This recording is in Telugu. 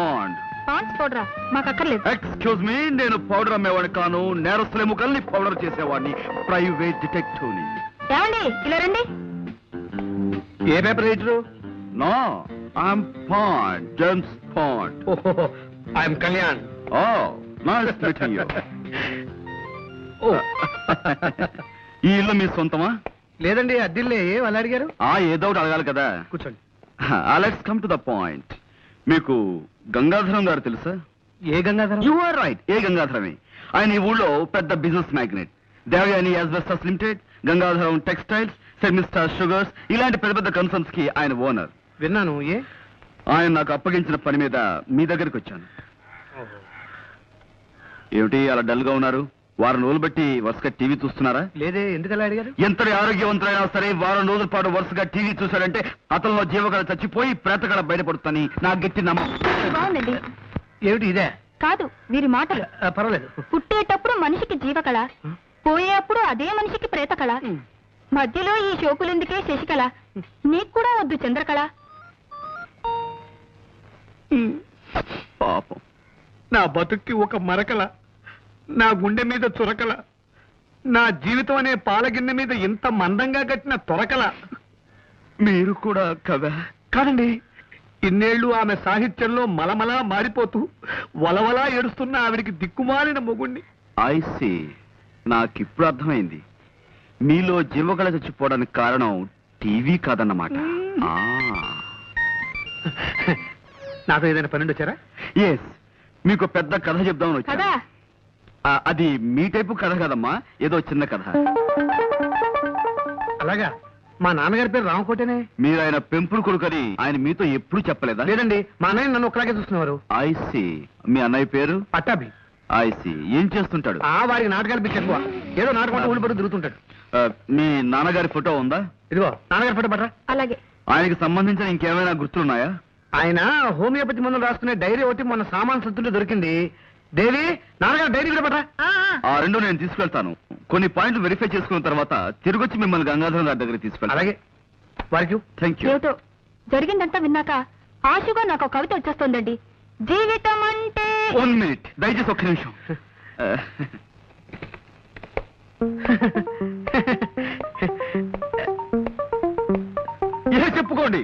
పాండ్. పాండ్స్ పౌడరా? మాకు అక్కర్లేదు. ఎక్స్క్యూజ్ మీ, నేను పౌడర్ అమ్మేవాడిని కాను, నేరస్తుల ఎముకల్ని పౌడర్ చేసేవాడిని, ప్రైవేట్ డిటెక్టివ్ని. ఏమండి ఇలా రండి. ఏ paper writer? No, I'm Bond, James Bond. I'm Kalyan. Oh, nice meeting you. ఈ ఇల్లు మీ సొంతమా? లేదండి, అద్దిల్లే. వాళ్ళు అడిగారు? ఏదో ఒకటి అడగాలి కదా. కూర్చోండి. Let's come to the point. మీకు గంగాధరం గారు తెలుసా? ఏ గంగాధరం? యు ఆర్ రైట్, ఏ గంగాధరమే. ఆయన ఈ ఊళ్ళో పెద్ద business magnate. Devayani asbestos limited, Gangadharam textiles, సెమిస్టార్ షుగర్స్, ఇలాంటి పెద్ద పెద్ద కన్సర్న్స్ కి ఆయన ఓనర్. విన్నాను. ఏ? ఆయన నాకు అప్పగించిన పని మీద మీ దగ్గరికి వచ్చాను. ఏమిటి అలా డల్ గా ఉన్నారు? వారం రోజులు బట్టి వరుసగా టీవీ చూస్తున్నారా? లేదే, ఎందుకలా అడిగారు? ఎంతటి ఆరోగ్యవంతులైనా సరే వారం రోజుల పాటు వరుసగా టీవీ చూశాడంటే అతనిలో జీవకళ చచ్చిపోయి ప్రేతకళ బయటపడుతుందని నా గట్టి నమ్మకం. బాగుందండి. ఏమిటి ఇదే? కాదు, వీరి మాటలు. పర్వాలేదు. పుట్టేటప్పుడు మనిషికి జీవకళ, పోయేప్పుడు అదే మనిషికి ప్రేతకళ, మధ్యలో ఈ షోకులెందుకే శశికళ, నీకు కూడా వద్దు చంద్రకళ. పాపం, నా బతుక్కి ఒక మరకల, నా గుండె మీద చురకల, నా జీవితం అనే పాలగిన్నె మీద ఇంత మందంగా కట్టిన తొరకల. మీరు కూడా కదా? కాదండి, ఇన్నేళ్లు ఆమె సాహిత్యంలో మలమలా మారిపోతూ వలవలా ఏడుస్తున్న ఆవిడికి దిక్కుమాలిన మొగుణ్ణి. ఐసి, నాకిప్పుడు అర్థమైంది. మీలో జీవకళ చచ్చిపోవడానికి కారణం టీవీ కాదన్నమాట. నాతో ఏదైనా పన్నెండు వచ్చారా? ఎస్, మీకు పెద్ద కథ చెప్దామని వచ్చాను. కదా అది మీ టైపు కథ కదమ్మా, ఏదో చిన్న కథ. అలాగా? మా నాన్నగారి పేరు రామకోటేనే. మీరు ఆయన పెంపుడు కొడుకని ఆయన మీతో ఎప్పుడు చెప్పలేదా? లేదండి, మా అన్నయ్య నన్ను ఒకలాగే చూస్తున్నారు. ఐసి, మీ అన్నయ్య పేరు? పట్టాభి. ఐసి, ఏం చేస్తుంటాడు? వారికి నాటకాలు పిచ్చి ఎక్కువ. ఏదో నాటకం ఊళ్ళు పడుతూ తిరుగుతుంటాడు. మీ నాన్నగారి ఫోటో ఉందా? ఇదిగో నాన్నగారి ఫోటో పట్రా. అలాగే. ఆయనకి సంబంధించిన ఇంకేమైనా గుర్తులున్నాయా? ఆయన హోమియోపతి మందులు రాసుకునే డైరీ ఒకటి మొన్న సామాన్ సత్తుంటే దొరికింది. దేవి, నాన్నగారు డైరీ కూడా పట్రా. ఆ రెండు నేను తీసుకెళ్తాను. కొన్ని పాయింట్లు వెరిఫై చేసుకున్న తర్వాత తిరిగొచ్చి మిమ్మల్ని గంగాధరం గారి దగ్గర తీసుకెళ్తాను. అలాగే. వారికి థ్యాంక్ యూ. ఏమిటో జరిగిందంతా విన్నాక ఆశగా నాకు ఒక కవిత వచ్చేస్తోందండి. జీవితం అంటే 1 minute, దయచేసి ఒక్క నిమిషం. చెప్పుకోండి.